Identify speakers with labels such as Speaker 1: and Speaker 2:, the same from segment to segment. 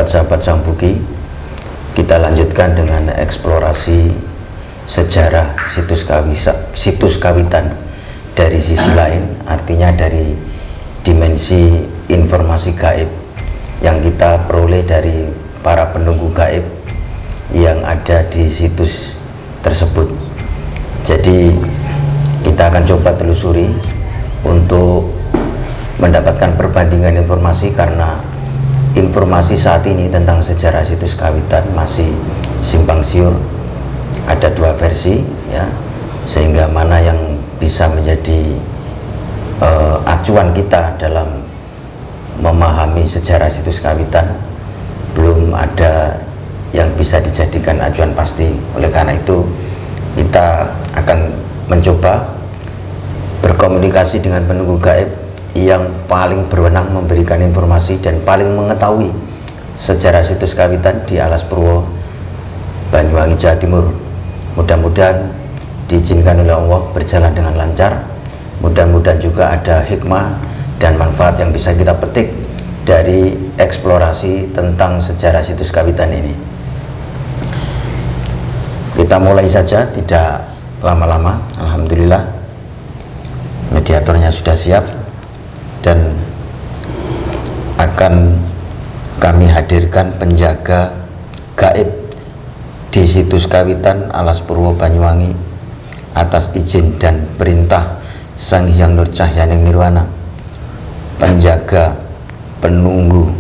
Speaker 1: sahabat-sahabat Sang Buki, kita lanjutkan dengan eksplorasi sejarah situs kawitan dari sisi lain, artinya dari dimensi informasi gaib yang kita peroleh dari para penunggu gaib yang ada di situs tersebut. Jadi kita akan coba telusuri untuk mendapatkan perbandingan informasi, karena informasi saat ini tentang sejarah situs kawitan masih simpang siur, ada dua versi ya, sehingga mana yang bisa menjadi acuan kita dalam memahami sejarah situs kawitan belum ada yang bisa dijadikan acuan pasti. Oleh karena itu kita akan mencoba berkomunikasi dengan penunggu gaib yang paling berwenang memberikan informasi dan paling mengetahui sejarah situs kawitan di Alas Purwo, Banyuwangi, Jawa Timur. Mudah-mudahan diizinkan oleh Allah berjalan dengan lancar. Mudah-mudahan juga ada hikmah dan manfaat yang bisa kita petik dari eksplorasi tentang sejarah situs kawitan ini. Kita mulai saja, tidak lama-lama. Alhamdulillah mediatornya sudah siap dan akan kami hadirkan penjaga gaib di situs kawitan Alas Purwo, Banyuwangi atas izin dan perintah Sang Hyang Nur Cahyaning Nirwana, penjaga, penunggu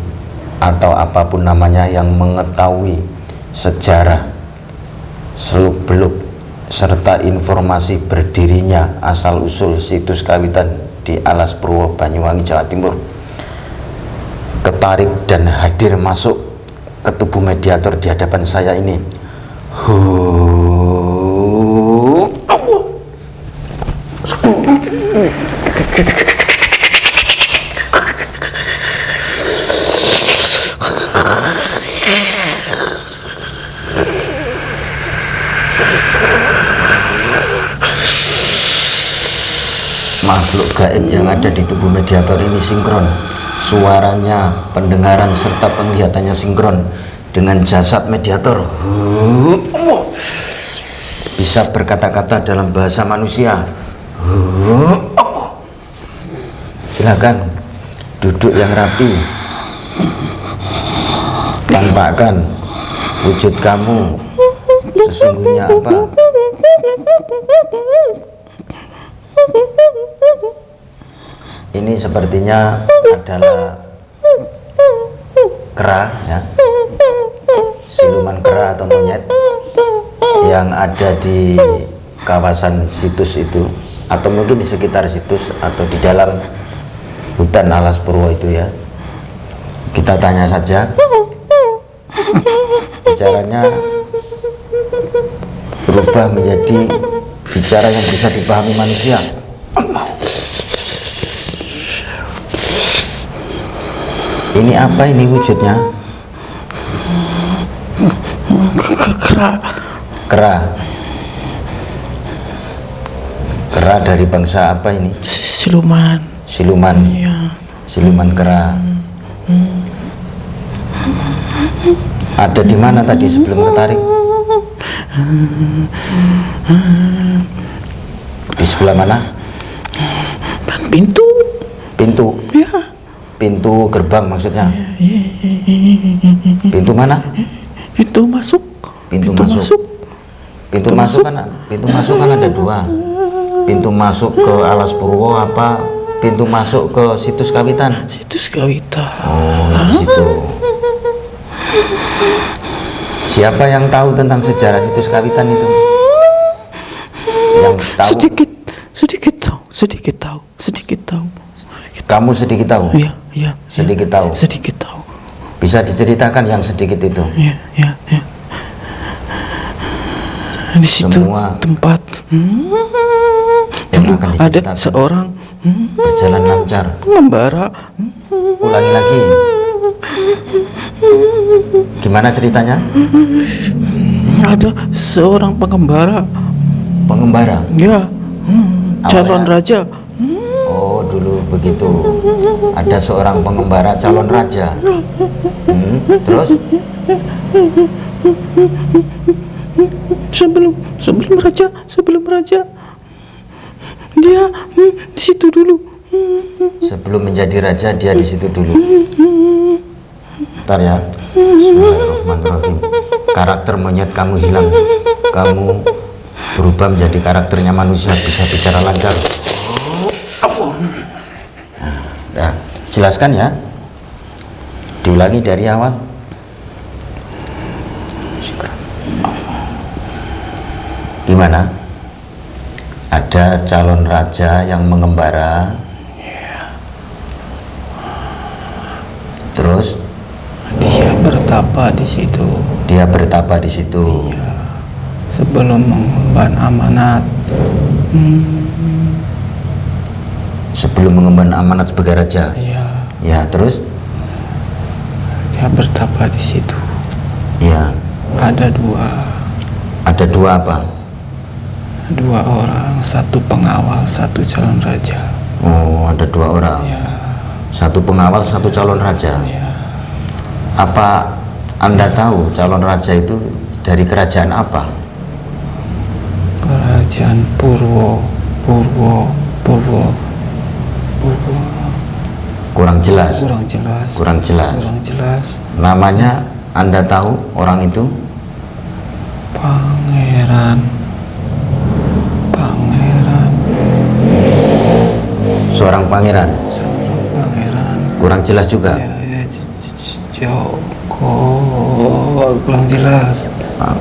Speaker 1: atau apapun namanya yang mengetahui sejarah seluk-beluk serta informasi berdirinya asal-usul situs kawitan di Alas Purwo, Banyuwangi, Jawa Timur, ketarik dan hadir masuk ke tubuh mediator di hadapan saya ini. Makhluk gaib yang ada di tubuh mediator ini sinkron, suaranya, pendengaran serta penglihatannya sinkron dengan jasad mediator. Bisa berkata-kata dalam bahasa manusia. Silakan duduk yang rapi, tampakkan wujud kamu sesungguhnya apa. Ini sepertinya adalah kera ya, siluman kera atau monyet yang ada di kawasan situs itu, atau mungkin di sekitar situs atau di dalam hutan Alas Purwo itu ya. Kita tanya saja, bicaranya berubah menjadi bicara yang bisa dipahami manusia. Ini apa ini wujudnya? Kera. Kera dari bangsa apa ini?
Speaker 2: Siluman. Ya.
Speaker 1: Siluman kera. Ada di mana tadi sebelum ketarik? Di sebelah mana?
Speaker 2: Pintu.
Speaker 1: Ya. Pintu gerbang maksudnya. Pintu mana?
Speaker 2: Pintu masuk.
Speaker 1: Pintu masuk kan ada dua. Pintu masuk ke Alas Purwo apa pintu masuk ke situs kawitan?
Speaker 2: Situs kawitan.
Speaker 1: Oh, di situ. Siapa yang tahu tentang sejarah situs kawitan itu? Yang tahu?
Speaker 2: Sedikit tahu.
Speaker 1: Kamu sedikit tahu?
Speaker 2: Iya.
Speaker 1: Sedikit tahu. Bisa diceritakan yang sedikit itu?
Speaker 2: Iya. Di situ
Speaker 1: semua
Speaker 2: tempat
Speaker 1: yang
Speaker 2: dulu
Speaker 1: akan
Speaker 2: ada seorang
Speaker 1: berjalan lancar.
Speaker 2: Pengembara.
Speaker 1: Ulangi lagi. Gimana ceritanya?
Speaker 2: Ada seorang pengembara.
Speaker 1: Pengembara?
Speaker 2: Ya. Calon raja.
Speaker 1: Oh, dulu begitu. Ada seorang pengembara calon raja. Terus
Speaker 2: sebelum raja dia di situ dulu.
Speaker 1: sebelum menjadi raja dia di situ dulu. Bentar ya. Bismillahirrahmanirrahim. Karakter monyet kamu hilang. Kamu berubah menjadi karakternya manusia, bisa bicara lancar. Nah, jelaskan ya. Diulangi dari awal. Di mana ada calon raja yang mengembara. Terus
Speaker 2: Dia bertapa di situ.
Speaker 1: dia bertapa di situ.
Speaker 2: Sebelum mengemban amanat.
Speaker 1: Sebelum mengemban amanat sebagai raja.
Speaker 2: Iya,
Speaker 1: Ya, terus
Speaker 2: dia bertapa di situ.
Speaker 1: ya,
Speaker 2: Ada
Speaker 1: dua apa?
Speaker 2: dua orang, satu pengawal, satu calon raja.
Speaker 1: Oh, ada dua orang.
Speaker 2: Ya,
Speaker 1: Satu pengawal, satu calon raja.
Speaker 2: ya.
Speaker 1: Apa Anda tahu calon raja itu dari kerajaan apa?
Speaker 2: Kerajaan Purwo.
Speaker 1: Kurang jelas.
Speaker 2: Kurang jelas.
Speaker 1: Namanya Anda tahu orang itu?
Speaker 2: Pangeran.
Speaker 1: Seorang pangeran.
Speaker 2: Seorang pangeran.
Speaker 1: Kurang jelas juga.
Speaker 2: Ya, Joko. Kurang jelas.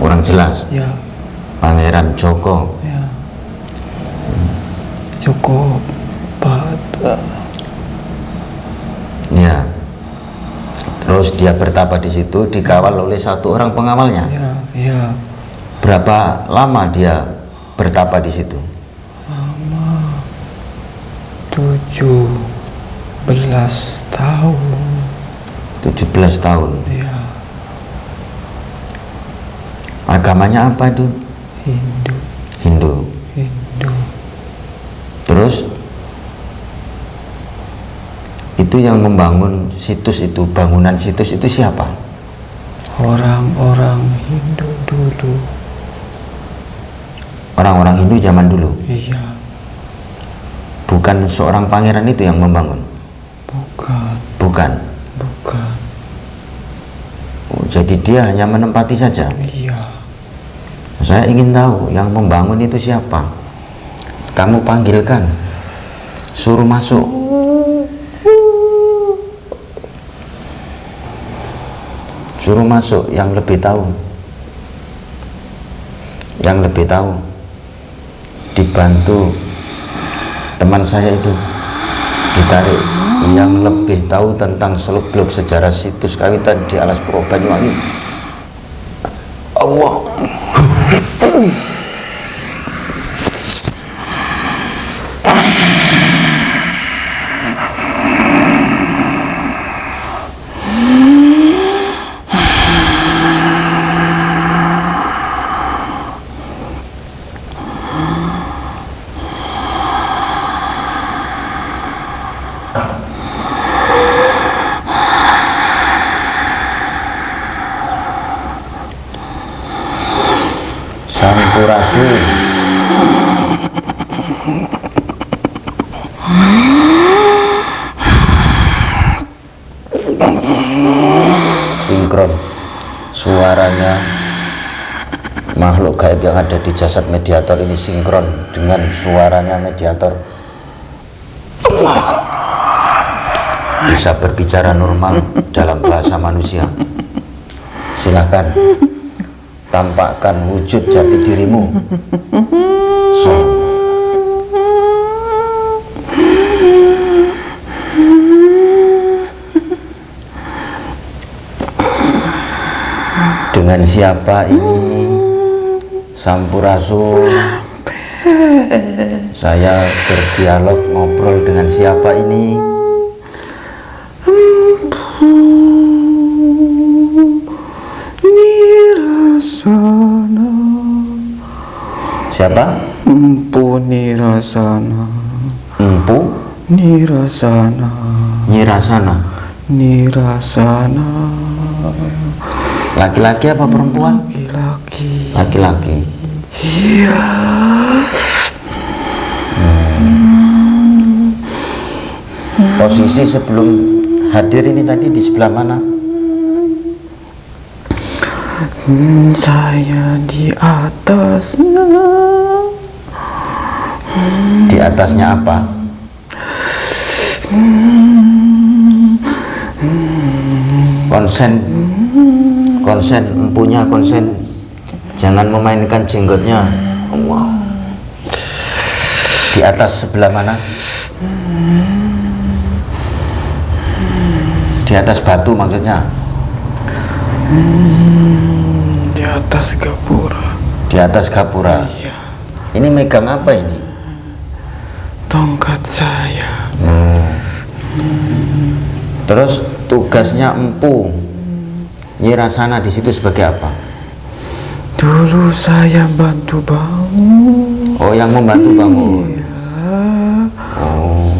Speaker 1: Kurang jelas.
Speaker 2: Ya,
Speaker 1: Pangeran Joko.
Speaker 2: ya. Joko Pada.
Speaker 1: Ya. Terus dia bertapa di situ, dikawal oleh satu orang pengawalnya.
Speaker 2: Ya.
Speaker 1: Berapa lama dia bertapa di situ?
Speaker 2: 17 tahun.
Speaker 1: 17 tahun.
Speaker 2: Ya,
Speaker 1: Agamanya apa itu? Hindu.
Speaker 2: Hindu.
Speaker 1: Terus itu yang membangun situs itu, bangunan situs itu siapa?
Speaker 2: Orang-orang Hindu dulu.
Speaker 1: Orang-orang Hindu zaman dulu.
Speaker 2: Iya,
Speaker 1: Bukan seorang pangeran itu yang membangun. Bukan. Oh, jadi dia hanya menempati saja.
Speaker 2: Iya.
Speaker 1: Saya ingin tahu yang membangun itu siapa. Kamu panggilkan, suruh masuk. Suruh masuk yang lebih tahu. Yang lebih tahu. Dibantu teman saya itu, ditarik yang lebih tahu tentang seluk-beluk sejarah situs kawitan di Alas Purwo Banyuwangi. Allah. Sampurasun. Sinkron suaranya makhluk gaib yang ada di jasad mediator ini sinkron dengan suaranya mediator. Bisa berbicara normal dalam bahasa manusia. Silahkan tampakkan wujud jati dirimu. Dengan siapa ini? Sampurasun. Saya berdialog ngobrol dengan siapa ini?
Speaker 2: Nirasana.
Speaker 1: Siapa?
Speaker 2: Empu Nirasana.
Speaker 1: Empu
Speaker 2: Nirasana.
Speaker 1: Nyirasana.
Speaker 2: Nirasana.
Speaker 1: Laki-laki apa perempuan?
Speaker 2: Laki-laki.
Speaker 1: Laki-laki.
Speaker 2: Iya.
Speaker 1: Posisi sebelum hadir ini tadi di sebelah mana?
Speaker 2: Saya di atasnya.
Speaker 1: Di atasnya apa? Konsen empunya konsen, jangan memainkan jenggotnya. Wow. Di atas sebelah mana? Di atas batu maksudnya?
Speaker 2: Di atas gapura.
Speaker 1: Di atas gapura.
Speaker 2: Iya.
Speaker 1: Ini megang apa ini?
Speaker 2: Tongkat saya.
Speaker 1: Terus tugasnya Empu Nyirasana di situ sebagai apa?
Speaker 2: Dulu saya bantu bangun.
Speaker 1: Oh, yang membantu bangun. Oh.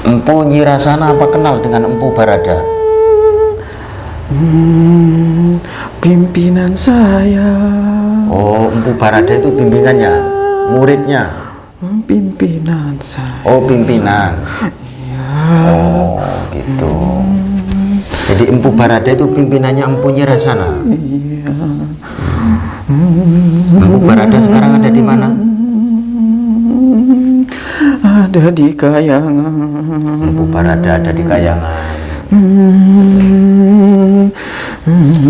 Speaker 1: Empu Nyirasana apa kenal dengan Empu Barada?
Speaker 2: Pimpinan saya.
Speaker 1: Oh, Empu Barada itu bimbingannya, muridnya.
Speaker 2: Pimpinan saya.
Speaker 1: Oh, pimpinan. Oh, gitu. Jadi Empu Barada itu pimpinannya Empu Nyirasana.
Speaker 2: Iya.
Speaker 1: Empu Barada sekarang ada di mana?
Speaker 2: Ada di Kayangan.
Speaker 1: Empu Barada ada di Kayangan.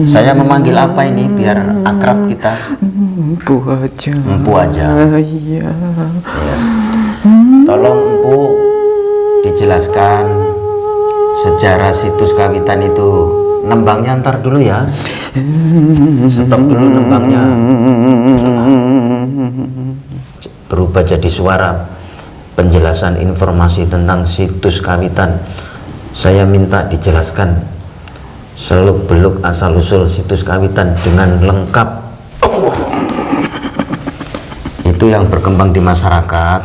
Speaker 1: Saya memanggil apa ini biar akrab kita?
Speaker 2: Empu aja.
Speaker 1: Empu aja.
Speaker 2: Iya.
Speaker 1: Ya. Tolong Empu dijelaskan sejarah situs Kawitan itu. Nembangnya ntar dulu ya. Stop dulu nembangnya. Berubah jadi suara penjelasan informasi tentang situs Kawitan. Saya minta dijelaskan seluk-beluk asal-usul situs Kawitan dengan lengkap. Itu yang berkembang di masyarakat.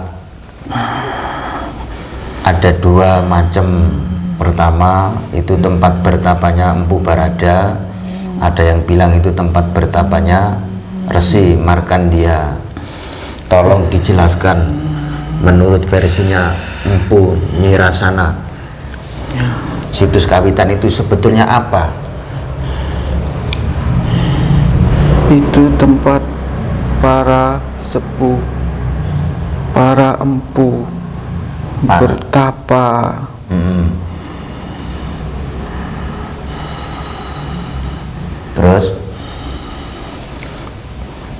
Speaker 1: Ada dua macam. Pertama itu tempat bertapanya Empu Barada, ada yang bilang itu tempat bertapanya Resi Markandia. Tolong dijelaskan menurut versinya Empu Nyirasana, situs Kawitan itu sebetulnya apa?
Speaker 2: Itu tempat para sepuh, para empu bertapa.
Speaker 1: Terus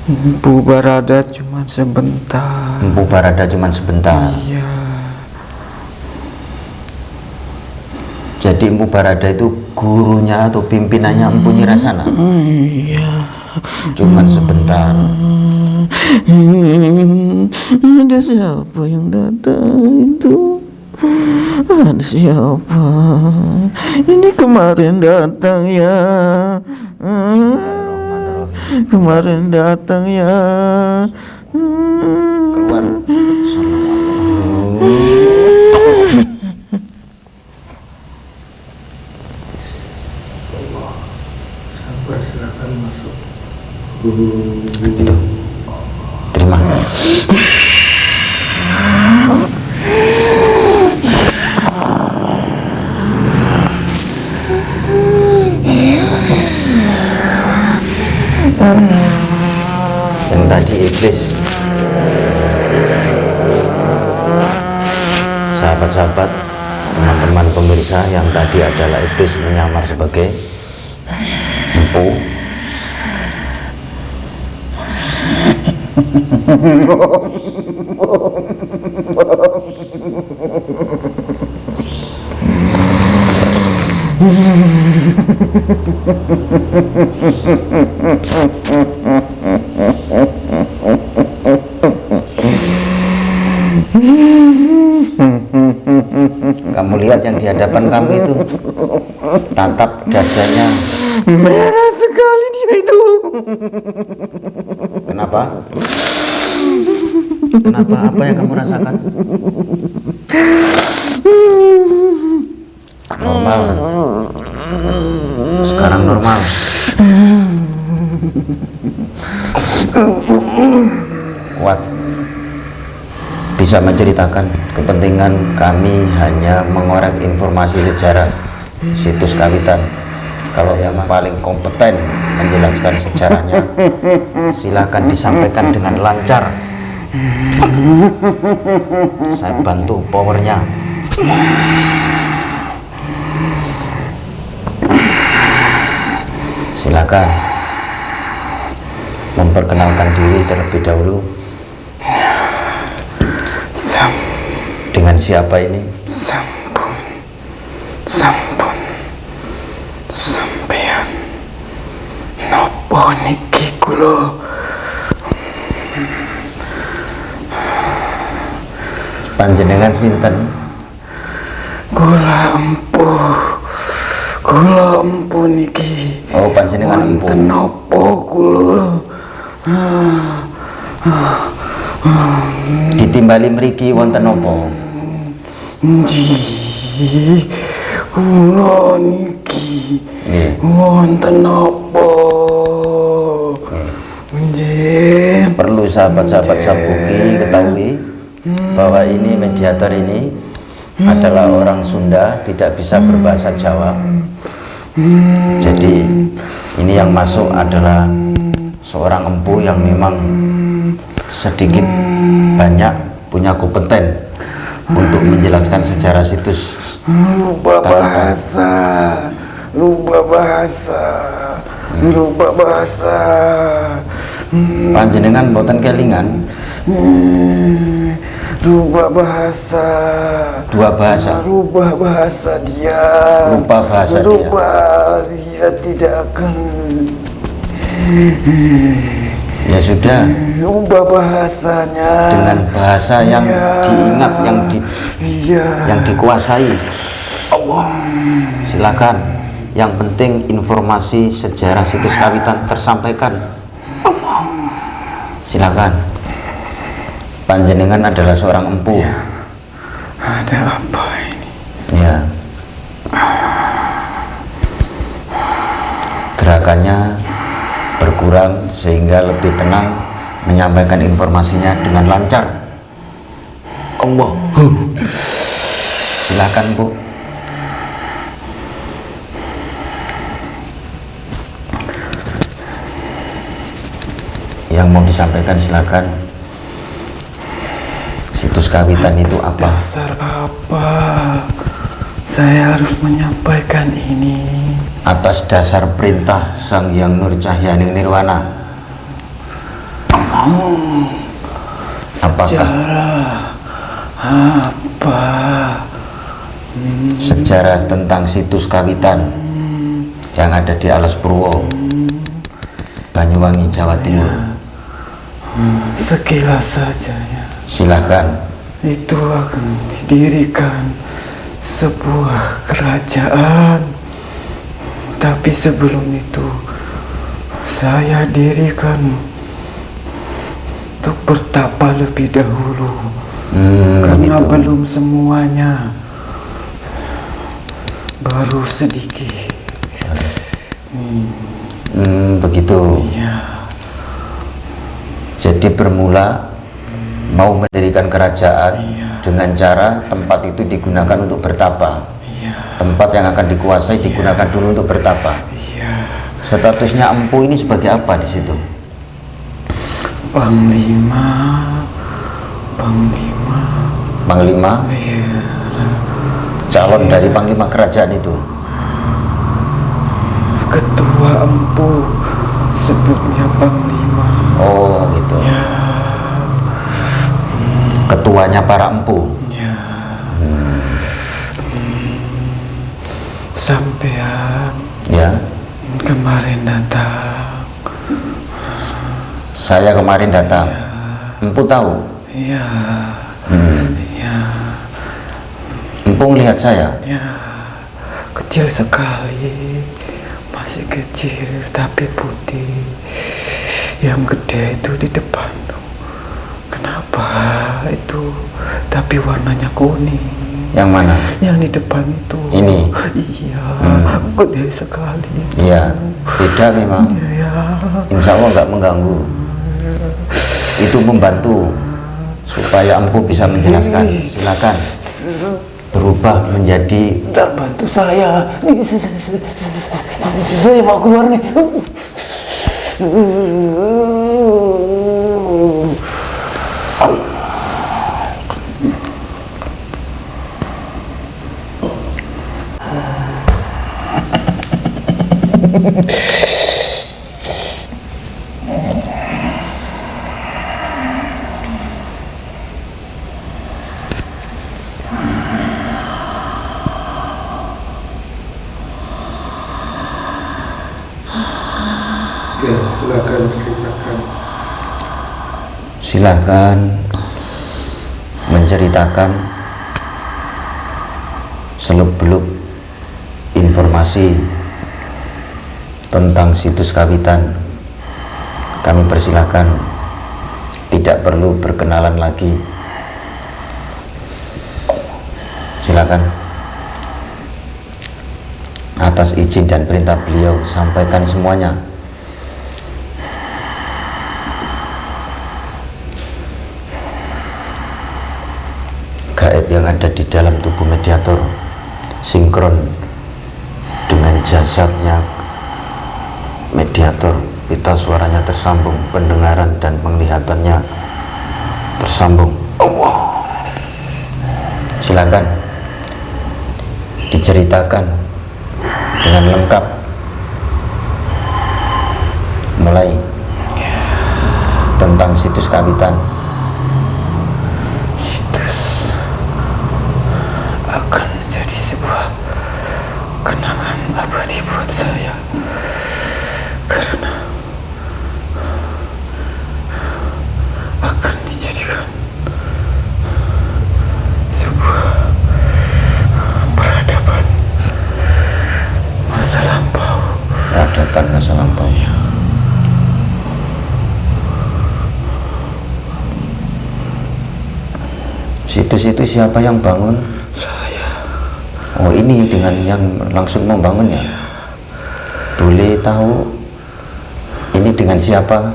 Speaker 2: Empu Barada cuma sebentar.
Speaker 1: Empu Barada cuma sebentar.
Speaker 2: Iya.
Speaker 1: Jadi Empu Barada itu gurunya atau pimpinannya Empu Nyirasana?
Speaker 2: Iya.
Speaker 1: Cuman sebentar.
Speaker 2: Ada siapa yang datang itu? Ada siapa? Ini kemarin datang ya. Kemarin datang ya.
Speaker 1: Keluar.
Speaker 3: Silakan masuk.
Speaker 1: Itu. Terima. Yang tadi iblis, sahabat-sahabat, teman-teman pemirsa, yang tadi adalah iblis menyamar sebagai empu. Kamu lihat yang di hadapan kamu itu, tatap dadanya.
Speaker 2: Merah sekali dia itu.
Speaker 1: Kenapa? Kenapa? Apa yang kamu rasakan? Normal. Sekarang normal. Kuat. Bisa menceritakan. Kepentingan kami hanya mengorek informasi sejarah situs Kawitan. Kalau yang paling kompeten menjelaskan sejarahnya, silakan disampaikan dengan lancar. Saya bantu powernya. Silakan memperkenalkan diri terlebih dahulu. Dengan siapa ini?
Speaker 2: Sampun, sampun, sampean nopo niki kula?
Speaker 1: Panjenengan sinten?
Speaker 2: Kula empuh niki.
Speaker 1: Oh, panjenengan empu.
Speaker 2: Wonten nopo kula?
Speaker 1: Ditimbali mriki wonten napa?
Speaker 2: Nggih, kula niki
Speaker 1: Nggih.
Speaker 2: wonten napa? Nggih.
Speaker 1: Perlu sahabat-sahabat Sabuki ketahui bahwa ini mediator ini adalah orang Sunda, tidak bisa berbahasa Jawa. Jadi ini yang masuk adalah seorang empu yang memang sedikit banyak punya kompeten untuk menjelaskan sejarah situs.
Speaker 2: Rubah bahasa, rubah bahasa, rubah bahasa.
Speaker 1: Panjenengan boten kelingan
Speaker 2: Rubah bahasa.
Speaker 1: dua bahasa.
Speaker 2: Rubah bahasa dia.
Speaker 1: Lupa bahasa dia.
Speaker 2: Rubah dia tidak akan.
Speaker 1: Ya sudah,
Speaker 2: Rubah bahasanya
Speaker 1: dengan bahasa yang diingat, yang dikuasai. Silakan. Yang penting informasi sejarah situs Kawitan tersampaikan. Silakan. Panjenengan adalah seorang empu.
Speaker 2: Ada apa ini?
Speaker 1: Ya. Gerakannya berkurang sehingga lebih tenang menyampaikan informasinya dengan lancar. Allah. Silakan, Bu. Yang mau disampaikan silakan. Situs Kawitan itu apa?
Speaker 2: Dasar apa? Saya harus menyampaikan ini.
Speaker 1: Atas dasar perintah Sang Hyang Nur Cahyaning Nirwana. Apakah
Speaker 2: Sejarah apa?
Speaker 1: sejarah tentang situs Kawitan yang ada di Alas Purwo, Banyuwangi, Jawa Timur?
Speaker 2: Sekilas saja ya.
Speaker 1: Silakan.
Speaker 2: Itu akan didirikan sebuah kerajaan. Tapi sebelum itu saya dirikan untuk bertapa lebih dahulu. Karena
Speaker 1: Begitu.
Speaker 2: belum semuanya, baru sedikit.
Speaker 1: Begitu.
Speaker 2: Ya,
Speaker 1: Jadi bermula mau mendirikan kerajaan dengan cara tempat itu digunakan untuk bertapa. Tempat yang akan dikuasai digunakan dulu untuk bertapa. Statusnya empu ini sebagai apa di situ?
Speaker 2: Panglima.
Speaker 1: Panglima. Calon dari panglima kerajaan itu.
Speaker 2: Ketua empu sebutnya panglima.
Speaker 1: Oh, gitu. Ketuanya para empu.
Speaker 2: Ya. Sampean
Speaker 1: Ya.
Speaker 2: kemarin datang.
Speaker 1: Saya kemarin datang. Empu tahu?
Speaker 2: Ya. Ya.
Speaker 1: Empu lihat saya.
Speaker 2: Ya. Kecil sekali. Masih kecil tapi putih. Yang gede itu di depan tuh. Kenapa? itu, tapi warnanya kuning.
Speaker 1: Yang mana?
Speaker 2: Yang di depan itu.
Speaker 1: Ini?
Speaker 2: Iya, gede sekali.
Speaker 1: Iya, beda memang.
Speaker 2: Iya.
Speaker 1: Insya Allah nggak mengganggu. Itu membantu supaya Empu bisa menjelaskan. Silakan berubah menjadi.
Speaker 2: Nggak bantu saya. Saya mau keluar nih.
Speaker 3: Ya, silakan ceritakan.
Speaker 1: Silakan menceritakan seluk-beluk informasi tentang situs Kawitan. Kami persilahkan, tidak perlu berkenalan lagi. Silakan, atas izin dan perintah beliau, sampaikan semuanya. Gaib yang ada di dalam tubuh mediator sinkron dengan jasadnya mediator. Pita suaranya tersambung, pendengaran dan penglihatannya tersambung. Allah. Silakan diceritakan dengan lengkap, mulai tentang situs Kawitan.
Speaker 2: Situs akan menjadi sebuah kenangan abadi buat saya, karena akan dijadikan sebuah peradaban masa lampau.
Speaker 1: Peradaban masa lampau. Situs itu siapa yang bangun?
Speaker 2: Saya.
Speaker 1: Oh, ini dengan yang langsung membangunnya. Boleh tahu ini dengan siapa?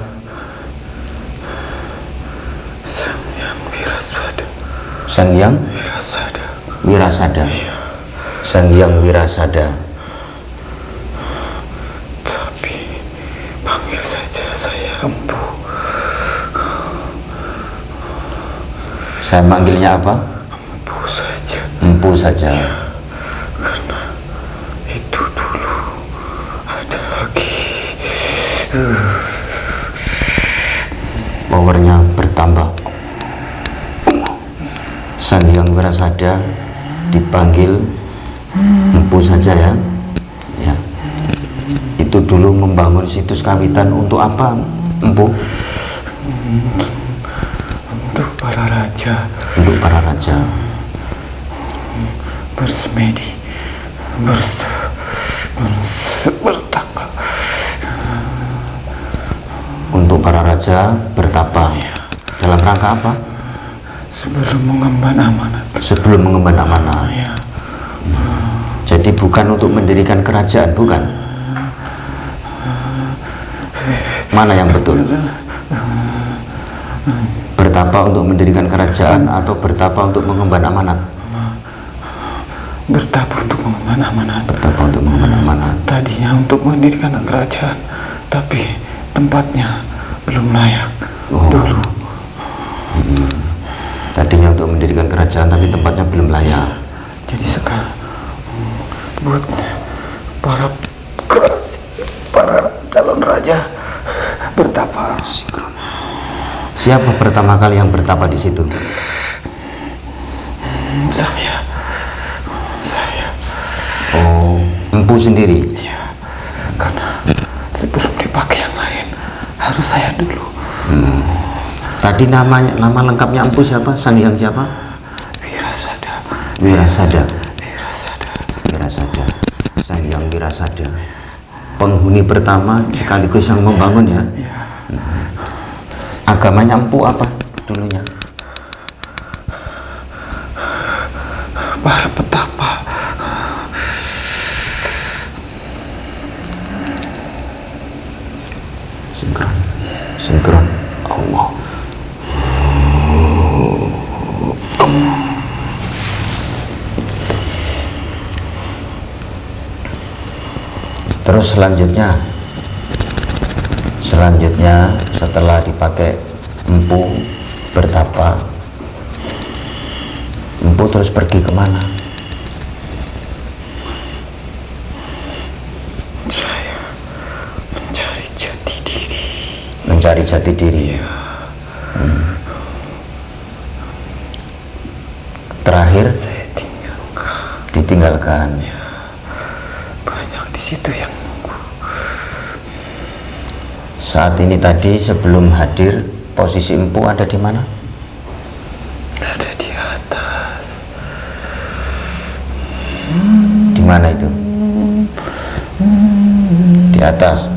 Speaker 2: Sang Yang Wirasada.
Speaker 1: Sang Yang
Speaker 2: Wirasada.
Speaker 1: Wirasada. Sang Yang Wirasada.
Speaker 2: Tapi panggil saja saya Empu.
Speaker 1: Saya manggilnya apa?
Speaker 2: Empu saja.
Speaker 1: Empu saja.
Speaker 2: Karena itu dulu ada lagi.
Speaker 1: Powernya bertambah. Sang Yang Wirasada dipanggil Empu saja ya. Ya. Itu dulu membangun situs Kawitan untuk apa, Empu?
Speaker 2: Untuk para raja.
Speaker 1: Untuk para raja.
Speaker 2: Bersemedi, bertapa.
Speaker 1: Untuk para raja bertapa. Dalam rangka apa?
Speaker 2: Sebelum mengemban amanat.
Speaker 1: Sebelum mengemban amanah.
Speaker 2: Ya.
Speaker 1: Jadi bukan untuk mendirikan kerajaan, bukan? Mana yang betul? Bertapa untuk mendirikan kerajaan atau bertapa untuk mengemban amanat?
Speaker 2: Bertapa untuk mengemban amanat.
Speaker 1: Bertapa untuk mengemban amanat.
Speaker 2: Tadinya untuk mendirikan kerajaan, tapi tempatnya belum layak.
Speaker 1: Oh.
Speaker 2: Dulu.
Speaker 1: Tadinya untuk mendirikan kerajaan tapi tempatnya belum layak.
Speaker 2: Jadi sekarang buat para calon raja bertapa.
Speaker 1: Siapa pertama kali yang bertapa di situ?
Speaker 2: Saya.
Speaker 1: Oh, Empu sendiri.
Speaker 2: Ya, karena sebelum dipakai yang lain harus saya dulu.
Speaker 1: Tadi nama lengkapnya Empu siapa? Sang Yang siapa?
Speaker 2: Wirasada.
Speaker 1: Wirasada.
Speaker 2: Wirasada.
Speaker 1: Wirasada. Sang Yang Wirasada. Penghuni pertama sekaligus yang membangun ya.
Speaker 2: Ya.
Speaker 1: Agamanya Empu apa dulunya?
Speaker 2: para petapa.
Speaker 1: Sinkron Allah. Terus selanjutnya setelah dipakai empu bertapa, empu terus pergi kemana?
Speaker 2: Saya mencari jati diri.
Speaker 1: Mencari jati diri. Terakhir
Speaker 2: Saya
Speaker 1: ditinggalkan.
Speaker 2: banyak di situ yang nunggu.
Speaker 1: Saat ini tadi sebelum hadir, posisi empu ada di mana?
Speaker 2: Ada di atas.
Speaker 1: Di mana itu? Di atas.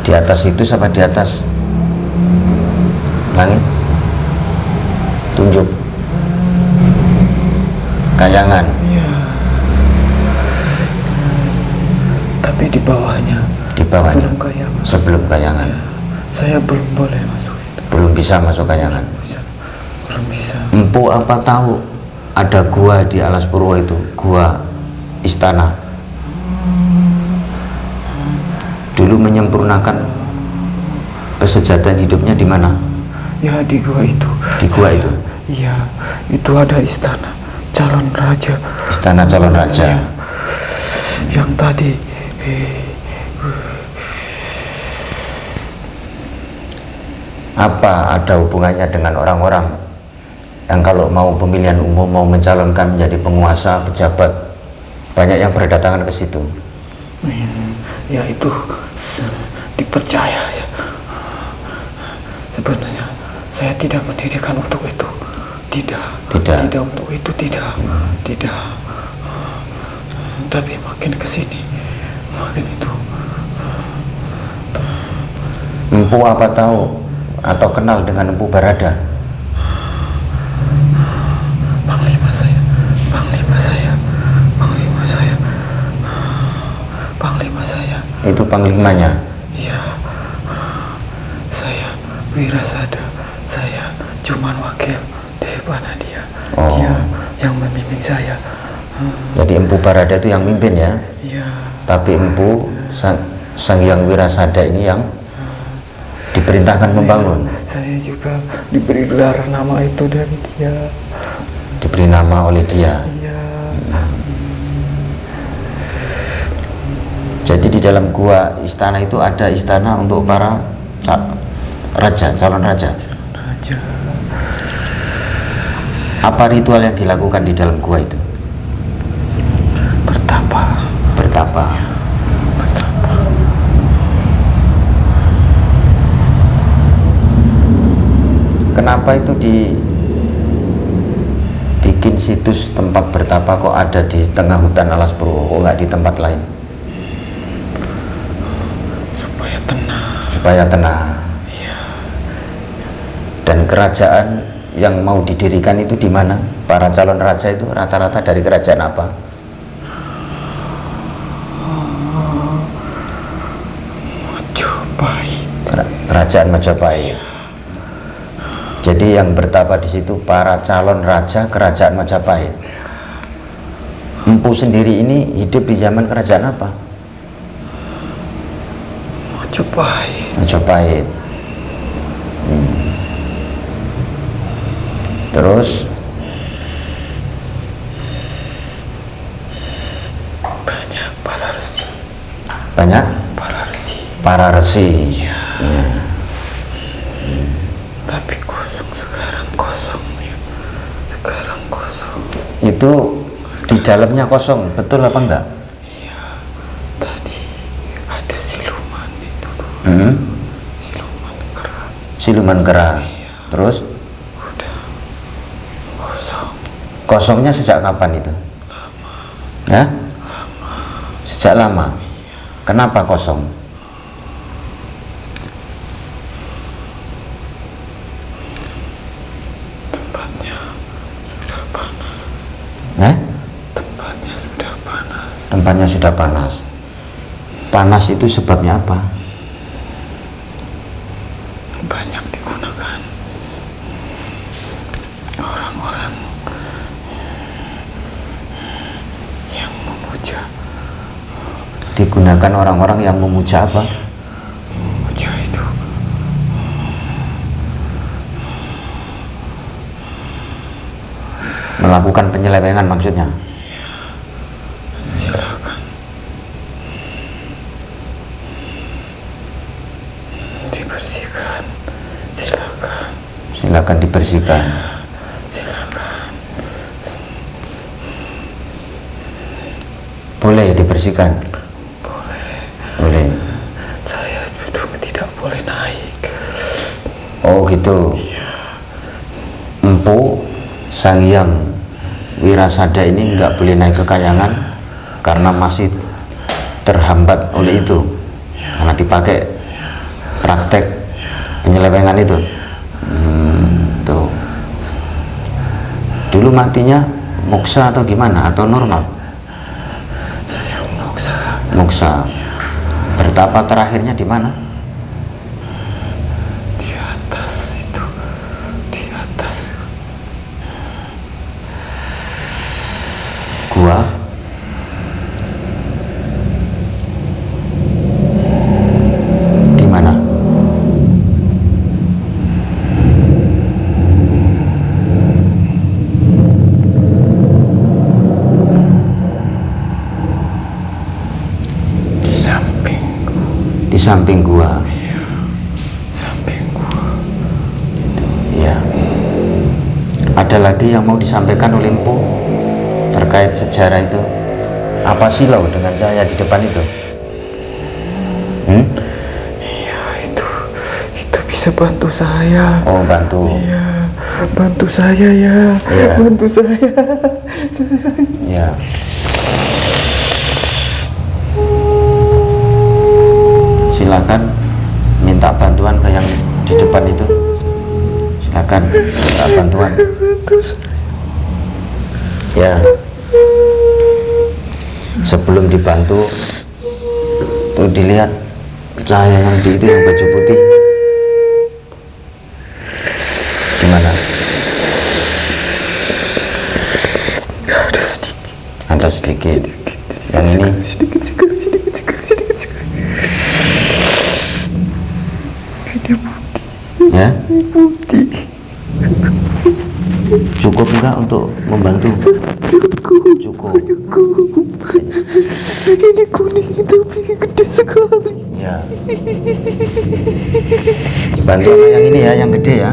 Speaker 1: Di atas itu sama di atas langit? Tunjuk. Kayangan.
Speaker 2: Iya. Tapi di bawahnya.
Speaker 1: Di bawahnya.
Speaker 2: Sebelum kayangan.
Speaker 1: Sebelum kayangan.
Speaker 2: Saya belum boleh masuk itu.
Speaker 1: Belum bisa masuk kayangan.
Speaker 2: Belum bisa.
Speaker 1: Empu apa tahu ada gua di Alas Purwo itu, gua istana. Dulu menyempurnakan kesejahteraan hidupnya di mana?
Speaker 2: Ya di gua itu.
Speaker 1: Di gua itu.
Speaker 2: Iya, itu ada istana calon raja.
Speaker 1: Istana calon raja.
Speaker 2: Ya, yang tadi
Speaker 1: Apa ada hubungannya dengan orang-orang yang kalau mau pemilihan umum, mau mencalonkan menjadi penguasa, pejabat, banyak yang berdatangan ke situ?
Speaker 2: ya itu dipercaya ya. Sebenarnya saya tidak mendirikan untuk itu. Tidak untuk itu, tidak. Tapi makin kesini, makin itu.
Speaker 1: Empu apa tahu atau kenal dengan Empu Barada?
Speaker 2: Panglima saya.
Speaker 1: Itu panglimanya.
Speaker 2: Ya, saya Wirasada. Saya cuman wakil di mana dia.
Speaker 1: Oh.
Speaker 2: Dia yang membimbing saya.
Speaker 1: Jadi Empu Barada itu yang mimpin ya.
Speaker 2: Ya,
Speaker 1: Tapi Empu Sang Hyang Wirasada ini yang diperintahkan membangun.
Speaker 2: saya juga diberi gelar nama itu dari dia.
Speaker 1: Diberi nama oleh dia.
Speaker 2: Iya.
Speaker 1: Jadi di dalam gua istana itu ada istana untuk para calon raja.
Speaker 2: Raja.
Speaker 1: Apa ritual yang dilakukan di dalam gua itu? Bertapa. Kenapa itu dibikin situs tempat bertapa kok ada di tengah hutan Alas Purwo, kok nggak di tempat lain? Supaya tenang.
Speaker 2: Iya.
Speaker 1: Dan kerajaan yang mau didirikan itu di mana? Para calon raja itu rata-rata dari kerajaan apa?
Speaker 2: Majapahit.
Speaker 1: Kerajaan Majapahit. Jadi yang bertapa di situ para calon raja kerajaan Majapahit. Empu sendiri ini hidup di zaman kerajaan apa? Majapahit. Terus
Speaker 2: Banyak para resi.
Speaker 1: banyak para resi.
Speaker 2: Iya.
Speaker 1: Ya.
Speaker 2: Tapi sekarang kosong ya.
Speaker 1: Itu di dalamnya kosong, betul apa enggak?
Speaker 2: Iya. Tadi ada siluman itu.
Speaker 1: Siluman kera. Terus
Speaker 2: Udah kosong.
Speaker 1: kosongnya sejak kapan itu? Ya? Sejak lama. Kenapa kosong?
Speaker 2: Tempatnya sudah panas.
Speaker 1: Tempatnya sudah panas. Panas itu sebabnya apa?
Speaker 2: Banyak digunakan orang-orang yang memuja.
Speaker 1: Digunakan orang-orang yang memuja apa?
Speaker 2: Memuja itu
Speaker 1: Melakukan penyelewengan maksudnya.
Speaker 2: silakan dibersihkan,
Speaker 1: Silakan dibersihkan.
Speaker 2: silakan.
Speaker 1: Boleh dibersihkan? Boleh.
Speaker 2: Saya duduk tidak boleh naik.
Speaker 1: Oh gitu. Empu Sang Hyang Wirasada ini nggak boleh naik ke kayangan karena masih terhambat oleh itu, karena dipakai praktek penyelewengan itu. Tuh. Dulu matinya moksa atau gimana, atau normal?
Speaker 2: Saya moksa
Speaker 1: Moksa. Bertapa terakhirnya di mana?
Speaker 2: di atas itu, di atas
Speaker 1: Gua. Di mana?
Speaker 2: di samping,
Speaker 1: Di samping gua.
Speaker 2: samping gua.
Speaker 1: Ya. Ada lagi yang mau disampaikan oleh Empu terkait sejarah itu? Apa silau dengan saya di depan itu?
Speaker 2: Iya, itu bisa bantu saya.
Speaker 1: Oh, bantu.
Speaker 2: Iya, bantu saya ya.
Speaker 1: Iya.
Speaker 2: Bantu saya.
Speaker 1: Ya. Silakan minta bantuan ke yang di depan itu. Silakan minta bantuan.
Speaker 2: Bantu saya.
Speaker 1: Ya. Sebelum dibantu tuh dilihat cahaya yang di itu, yang baju putih. Gimana?
Speaker 2: Ada sedikit.
Speaker 1: Ada sedikit. Yang ini
Speaker 2: Sedikit sekali. Ini
Speaker 1: ya
Speaker 2: putih.
Speaker 1: cukup enggak untuk membantu? Cukup.
Speaker 2: Ini kuning tapi gede sekali.
Speaker 1: Ya. Dibantu sama yang ini ya, yang gede ya,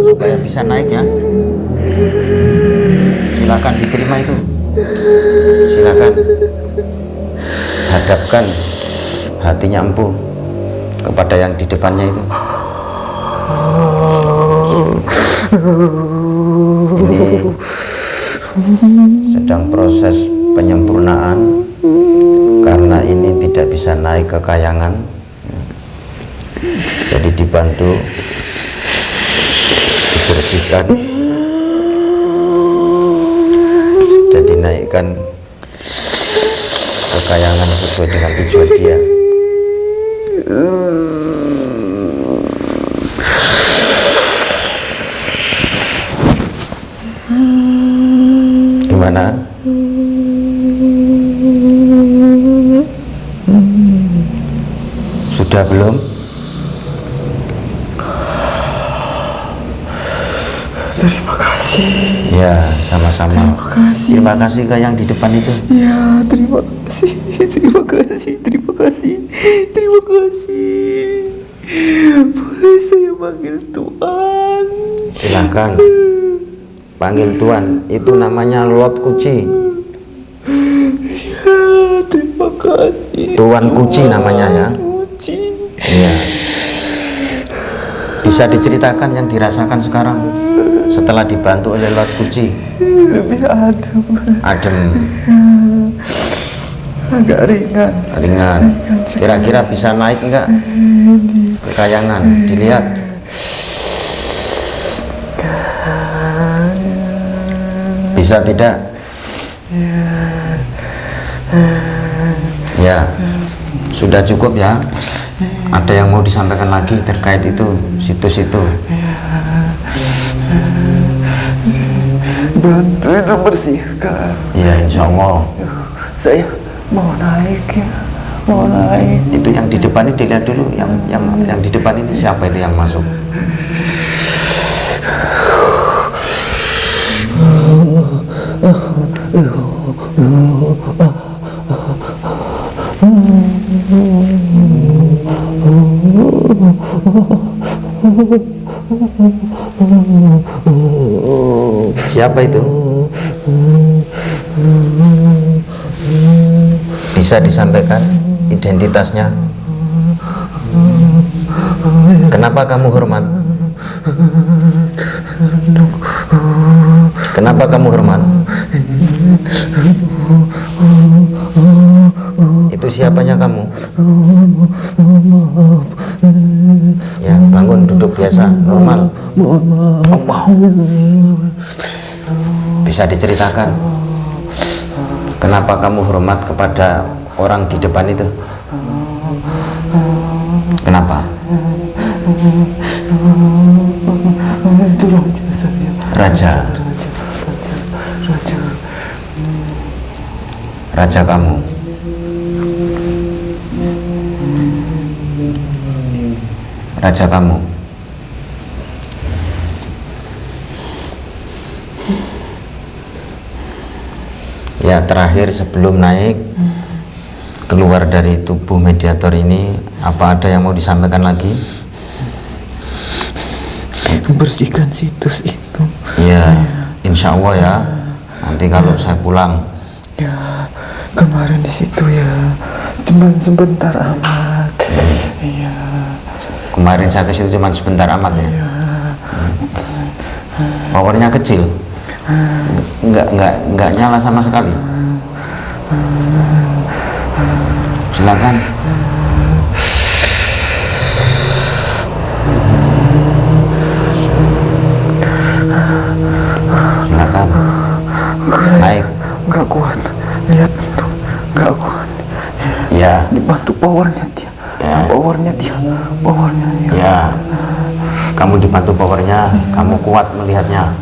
Speaker 1: supaya bisa naik ya. Silakan diterima itu. Silakan hadapkan hatinya Empu kepada yang di depannya itu. Ini sedang proses penyempurnaan, karena ini tidak bisa naik ke kayangan, jadi dibantu dibersihkan dan dinaikkan ke kayangan sesuai dengan tujuan dia. Gimana? Sudah belum?
Speaker 2: Terima kasih.
Speaker 1: Ya, sama-sama.
Speaker 2: Terima kasih.
Speaker 1: Terima kasih ke yang di depan itu.
Speaker 2: Ya, terima kasih. Terima kasih. Terima kasih. Terima kasih. Boleh saya panggil Tuan?
Speaker 1: Silakan panggil Tuan. Itu namanya Lord Kuci.
Speaker 2: Ya, terima kasih.
Speaker 1: Tuan Kuci namanya ya.
Speaker 2: Kuci.
Speaker 1: Iya. Bisa diceritakan yang dirasakan sekarang setelah dibantu oleh Lord Kuci?
Speaker 2: Lebih adem.
Speaker 1: Adem,
Speaker 2: Agak ringan.
Speaker 1: ringan. Kira-kira bisa naik enggak ke kayangan? Dilihat. Bisa tidak? Ya, sudah cukup ya. Ada yang mau disampaikan lagi terkait itu situs itu?
Speaker 2: Bantu itu bersihkan.
Speaker 1: Ya, insya Allah.
Speaker 2: Saya mau naik ya, mau naik.
Speaker 1: Itu yang di depan ini dilihat dulu, yang di depan ini siapa itu yang masuk? Siapa itu? Bisa disampaikan identitasnya? Kenapa kamu hormat? Kenapa kamu hormat? Itu siapanya kamu? Ya, bangun, duduk biasa, normal. Allah. Bisa diceritakan kenapa kamu hormat kepada orang di depan itu? Kenapa?
Speaker 2: Itu raja saya.
Speaker 1: Raja. Raja kamu. Raja kamu. Ya, terakhir sebelum naik keluar dari tubuh mediator ini, apa ada yang mau disampaikan lagi?
Speaker 2: Bersihkan situs itu.
Speaker 1: Ya, insya Allah ya. Nanti kalau saya pulang.
Speaker 2: Ya, kemarin di situ ya, cuma sebentar amat. Iya.
Speaker 1: Kemarin saya ke situ cuma sebentar amat ya. Powernya kecil. Enggak nyala sama sekali. Silakan. Silakan. Naik.
Speaker 2: Nggak kuat. Lihat tuh, nggak kuat.
Speaker 1: Ya.
Speaker 2: Dibantu powernya dia.
Speaker 1: Ya.
Speaker 2: Powernya dia. Powernya dia.
Speaker 1: Ya. Kamu dibantu powernya, kamu kuat melihatnya.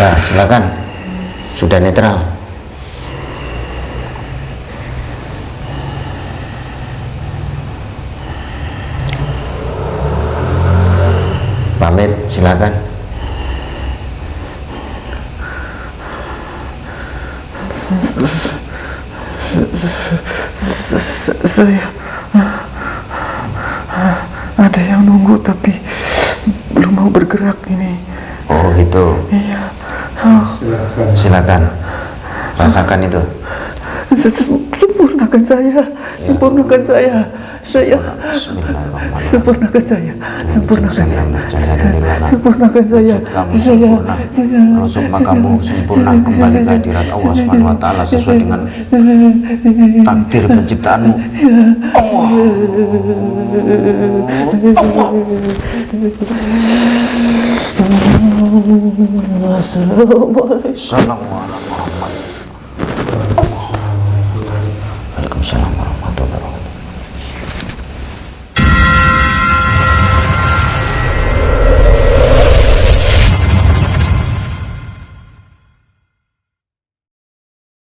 Speaker 1: Ya, silakan. Sudah netral. Pamit, silakan.
Speaker 2: Saya ada yang nunggu tapi belum mau bergerak ini.
Speaker 1: Oh gitu.
Speaker 2: Iya.
Speaker 1: Silakan. Rasakan itu.
Speaker 2: Sempurnakan saya, sempurnakan saya.
Speaker 1: Bismillahirrahmanirrahim.
Speaker 2: Sempurnakan saya, sempurnakan saya,
Speaker 1: Sempurnakan
Speaker 2: sempurnakan saya.
Speaker 1: kamu sempurna. Rasul kamu sempurna kembali ke hadirat Allah Subhanahu wa taala sesuai dengan takdir penciptaanmu. Allah. Allah. Sallallahu alaihi